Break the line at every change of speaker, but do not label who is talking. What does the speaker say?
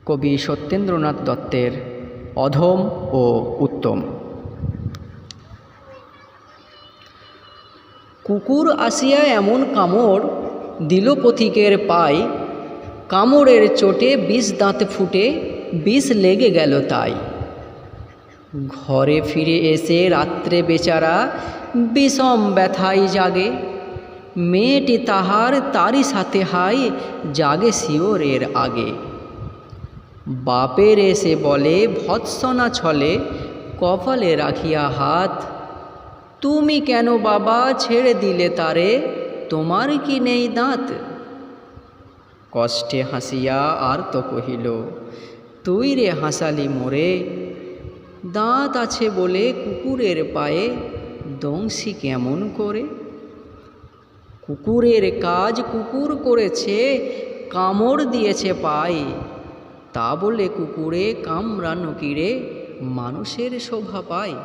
কবি সত্যেন্দ্রনাথ দত্তের অধম ও উত্তম। কুকুর আসিয়া এমন কামড় দিল পথিকের পায়, কামড়ের চোটে 20 দাঁত ফুটে 20 লেগে গেল তাই। ঘরে ফিরে এসে রাত্রে বেচারা বিষম ব্যথায় জাগে, মেয়েটি তাহার তারই সাথে হাই জাগে শিওরের আগে। বাপের এসে বলে ভৎসনা ছলে কপালে রাখিয়া হাত, তুমি কেন বাবা ছেড়ে দিলে তারে, তোমার কি নেই দাঁত? কষ্টে হাসিয়া আর তো কহিল, তুই রে হাসালি মোরে, দাঁত আছে বলে কুকুরের পায়ে দংশি কেমন করে? কুকুরের কাজ কুকুর করেছে, কামড় দিয়েছে পায়ে, তা বলে কুকুরে কামড়ানো কিরে মানুষের শোভা পায়?